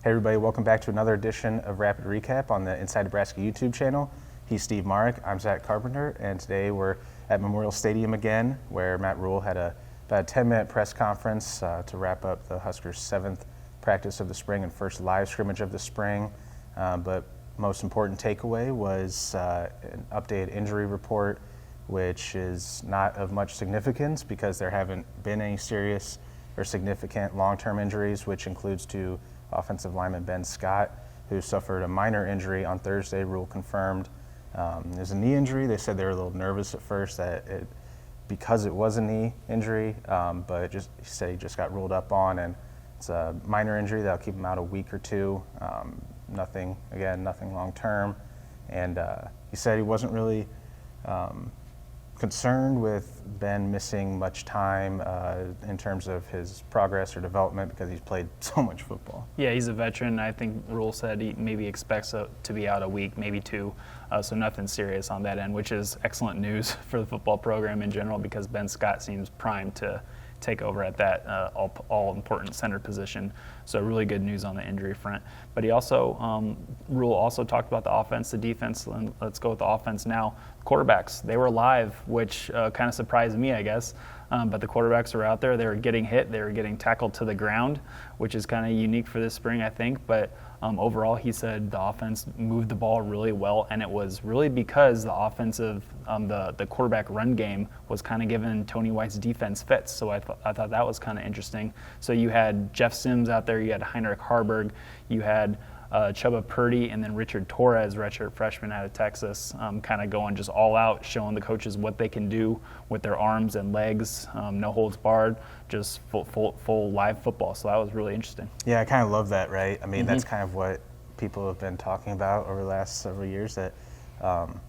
Hey everybody, welcome back to another edition of Rapid Recap on the Inside Nebraska YouTube channel. He's Steve Marik, I'm Zack Carpenter, and today we're at Memorial Stadium again, where Matt Rhule had about a 10-minute press conference to wrap up the Huskers' 7th practice of the spring and first live scrimmage of the spring. But most important takeaway was an updated injury report, which is not of much significance because there haven't been any serious or significant long-term injuries, which includes two offensive lineman Ben Scott, who suffered a minor injury on Thursday. Rhule confirmed it was a knee injury. They said they were a little nervous at first because it was a knee injury, but he said he just got ruled up on, and it's a minor injury that'll keep him out a week or two. Nothing long term, and he said he wasn't really concerned with Ben missing much time in terms of his progress or development because he's played so much football. Yeah, he's a veteran. I think Rhule said he maybe expects to be out a week, maybe two, so nothing serious on that end, which is excellent news for the football program in general because Ben Scott seems primed to take over at that all-important center position. So really good news on the injury front. But he also, Rhule also talked about the offense, the defense, and let's go with the offense now. Quarterbacks, they were live, which kind of surprised me, I guess. But the quarterbacks were out there. They were getting hit. They were getting tackled to the ground, which is kind of unique for this spring, I think. But overall, he said the offense moved the ball really well, and it was really because the offensive, the quarterback run game was kind of giving Tony White's defense fits. So I thought that was kind of interesting. So you had Jeff Sims out there, you had Heinrich Harburg, you had Chubba Purdy, and then Richard Torres, redshirt freshman out of Texas, kind of going just all out, showing the coaches what they can do with their arms and legs, no holds barred, just full live football. So that was really interesting. Yeah, I kind of love that, right? I mean, that's kind of what people have been talking about over the last several years that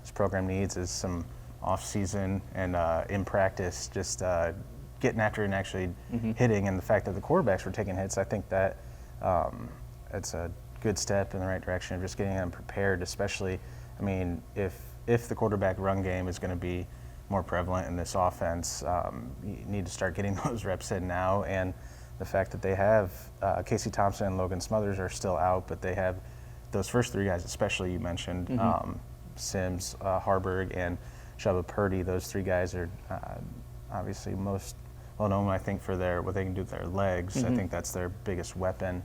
this program needs is some off-season and in practice just getting after it and actually hitting. And the fact that the quarterbacks were taking hits, I think that it's a good step in the right direction of just getting them prepared, especially, I mean, if the quarterback run game is going to be more prevalent in this offense, you need to start getting those reps in now. And the fact that they have Casey Thompson and Logan Smothers are still out, but they have those first three guys, especially you mentioned, Sims, Harburg, and Chubba Purdy. Those three guys are obviously most well known, I think, for what they can do with their legs. I think that's their biggest weapon.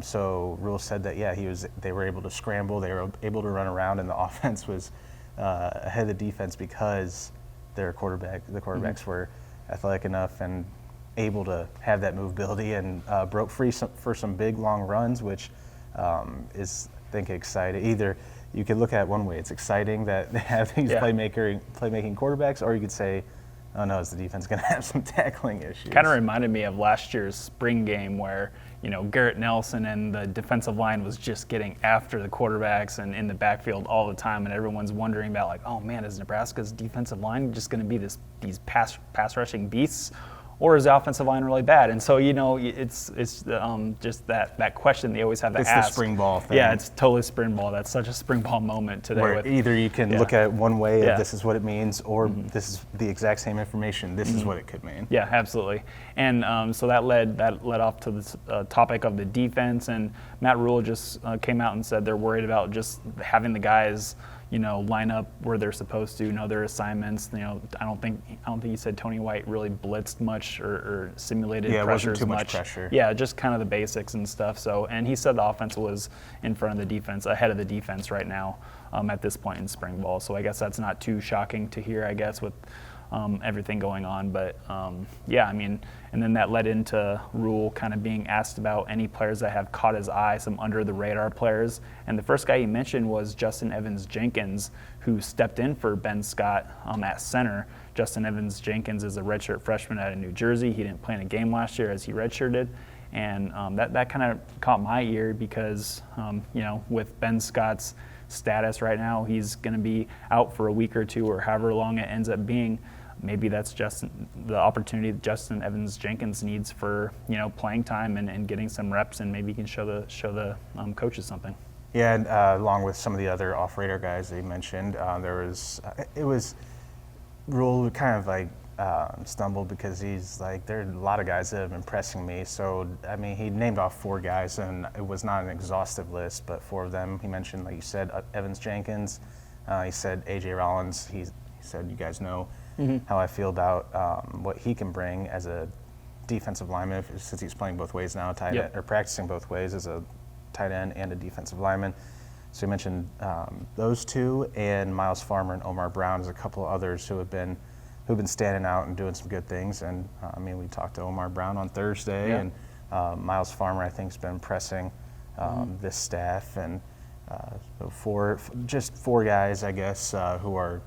So Rhule said that, they were able to scramble, they were able to run around, and the offense was ahead of the defense because the quarterbacks were athletic enough and able to have that movability and broke free for some big long runs, which is, I think, exciting. Either you could look at it one way, it's exciting that they have these playmaking quarterbacks, or you could say, oh no, is the defense going to have some tackling issues? Kind of reminded me of last year's spring game where, Garrett Nelson and the defensive line was just getting after the quarterbacks and in the backfield all the time, and everyone's wondering about, like, oh man, is Nebraska's defensive line just going to be these pass rushing beasts, or is the offensive line really bad? And so, it's just that question they always have to ask. It's the spring ball thing. Yeah, it's totally spring ball. That's such a spring ball moment today. Where either you can look at it one way, of this is what it means, or this is the exact same information, this is what it could mean. Yeah, absolutely. And so that led off to this topic of the defense, and Matt Rhule just came out and said they're worried about just having the guys line up where they're supposed to, know their assignments. I don't think he said Tony White really blitzed much or simulated pressure as much. Yeah, it wasn't too much pressure. Yeah, just kind of the basics and stuff. So, and he said the offense was in front of the defense, ahead of the defense right now at this point in spring ball. So I guess that's not too shocking to hear, I guess, with everything going on. But and then that led into Rhule kind of being asked about any players that have caught his eye, some under the radar players. And the first guy he mentioned was Justin Evans-Jenkins, who stepped in for Ben Scott at center. Justin Evans-Jenkins is a redshirt freshman out of New Jersey. He didn't play in a game last year as he redshirted. And that kind of caught my ear because, with Ben Scott's status right now, he's going to be out for a week or two or however long it ends up being. Maybe that's just the opportunity that Justin Evans-Jenkins needs for playing time and getting some reps, and maybe he can show the coaches something. Yeah, and along with some of the other off-radar guys they mentioned, it was Rhule kind of like stumbled because he's like, there are a lot of guys that have been pressing me. So, I mean, he named off 4 guys, and it was not an exhaustive list, but 4 of them he mentioned, like you said, Evans Jenkins. He said A.J. Rollins. He said, you guys know how I feel about what he can bring as a defensive lineman, since he's playing both ways now, tight end, or practicing both ways as a tight end and a defensive lineman. So he mentioned those 2, and Miles Farmer and Omar Brown as a couple of others who've been standing out and doing some good things. And I mean, we talked to Omar Brown on Thursday, and Miles Farmer, I think, has been impressing this staff, and just 4 guys, I guess, who are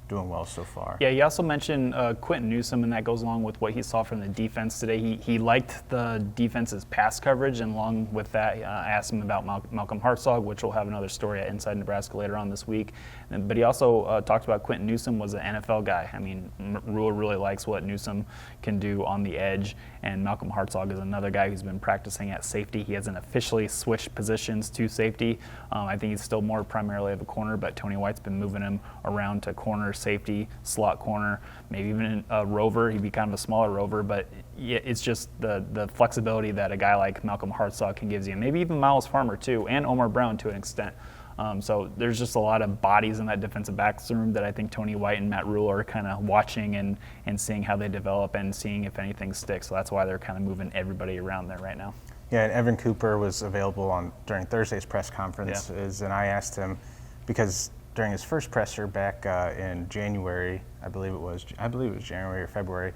doing well so far. Yeah, he also mentioned Quentin Newsome, and that goes along with what he saw from the defense today. He liked the defense's pass coverage, and along with that, I asked him about Malcolm Hartzog, which we'll have another story at Inside Nebraska later on this week. But he also talked about Quentin Newsome was an NFL guy. I mean, Rhule really likes what Newsome can do on the edge, and Malcolm Hartzog is another guy who's been practicing at safety. He hasn't officially switched positions to safety. I think he's still more primarily of a corner, but Tony White's been moving him around to corner, safety, slot corner, maybe even a rover. He'd be kind of a smaller rover, but it's just the flexibility that a guy like Malcolm Hartzog can give you, and maybe even Miles Farmer too, and Omar Brown to an extent. So there's just a lot of bodies in that defensive backs room that I think Tony White and Matt Rhule are kind of watching and seeing how they develop and seeing if anything sticks. So that's why they're kind of moving everybody around there right now. Yeah, and Evan Cooper was available during Thursday's press conference, and I asked him, because during his first presser back in January, I believe it was January or February,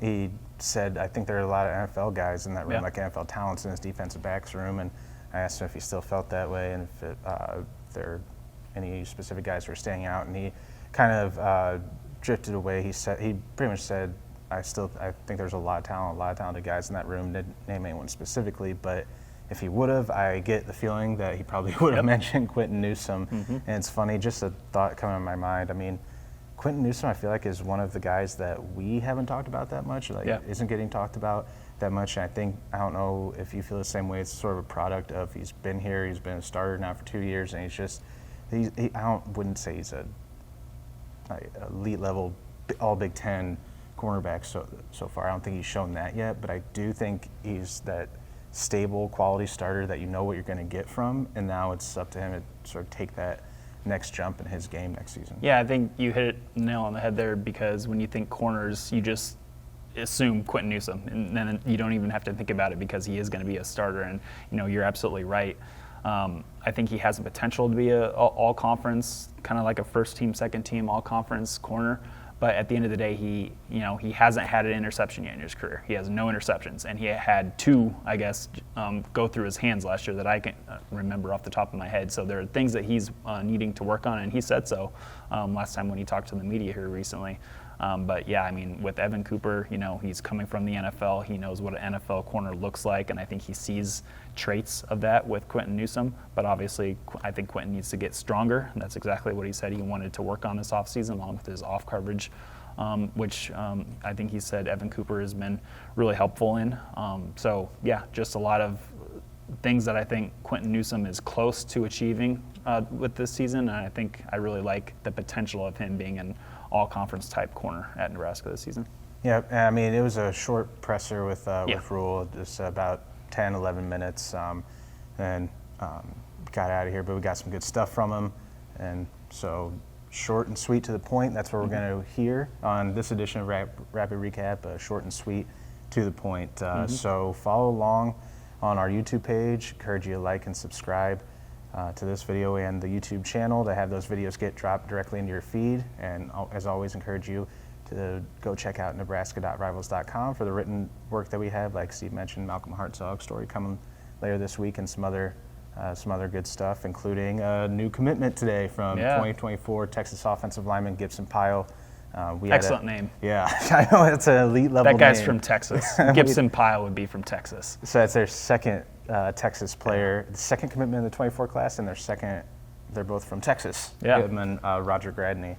he said, I think there are a lot of NFL guys in that room, like NFL talents in his defensive backs room, and I asked him if he still felt that way and if there are any specific guys who are standing out, and he kind of drifted away. He pretty much said, I think there's a lot of talented guys in that room. Didn't name anyone specifically, but if he would have, I get the feeling that he probably would have mentioned Quentin Newsome. And it's funny, just a thought coming to my mind. I mean, Quentin Newsome, I feel like, is one of the guys that we haven't talked about that much, isn't getting talked about that much. And I don't know if you feel the same way. It's sort of a product of he's been here, he's been a starter now for 2 years, and he's just, wouldn't say he's a elite level, all Big Ten cornerback so far. I don't think he's shown that yet, but I do think he's that stable quality starter that you know what you're going to get from, and now it's up to him to sort of take that next jump in his game next season. Yeah, I think you hit the nail on the head there, because when you think corners, you just assume Quentin Newsome, and then you don't even have to think about it because he is going to be a starter, and you're absolutely right. I think he has the potential to be a all-conference, kind of like a first-team, second-team all-conference corner. But at the end of the day, he hasn't had an interception yet in his career. He has no interceptions, and he had 2, I guess, go through his hands last year that I can remember off the top of my head. So there are things that he's needing to work on, and he said so last time when he talked to the media here recently. But yeah, I mean, with Evan Cooper, he's coming from the NFL. He knows what an NFL corner looks like, and I think he sees traits of that with Quentin Newsome. But obviously, I think Quentin needs to get stronger. And that's exactly what he said he wanted to work on this offseason, along with his off coverage, which I think he said Evan Cooper has been really helpful in. So yeah, just a lot of things that I think Quentin Newsome is close to achieving with this season. And I think I really like the potential of him being an all-conference type corner at Nebraska this season. Yeah, I mean, it was a short presser with Rhule, just about 10, 11 minutes, and got out of here, but we got some good stuff from him. And so short and sweet to the point, that's what we're going to hear on this edition of Rapid Recap, short and sweet to the point. So follow along on our YouTube page. Encourage you to like and subscribe to this video and the YouTube channel to have those videos get dropped directly into your feed. And as always, encourage you to go check out nebraska.rivals.com for the written work that we have. Like Steve mentioned, Malcolm Hartzog story coming later this week, and some other good stuff, including a new commitment today from 2024 Texas offensive lineman Gibson Pyle. Excellent name. Yeah, I know, it's an elite level name. That guy's from Texas. Gibson Pyle would be from Texas. So that's their second Texas player, the second commitment in the 24 class, and they're both from Texas. Yeah. Goodman, Roger Gradney.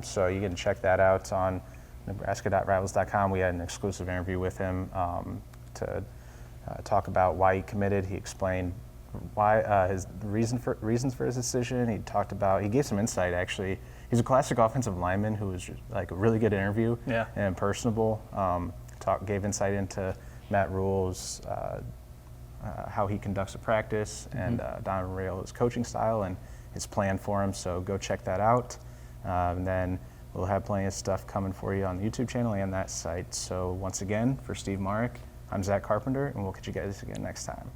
So you can check that out on nebraska.rivals.com. We had an exclusive interview with him to talk about why he committed. He explained why his reasons for his decision. He gave some insight actually. He's a classic offensive lineman who was like a really good interview and personable. Gave insight into Matt Rhule's how he conducts a practice and Don Rayle's coaching style and his plan for him. So go check that out. And then we'll have plenty of stuff coming for you on the YouTube channel and that site. So once again, for Steve Marik, I'm Zack Carpenter, and we'll catch you guys again next time.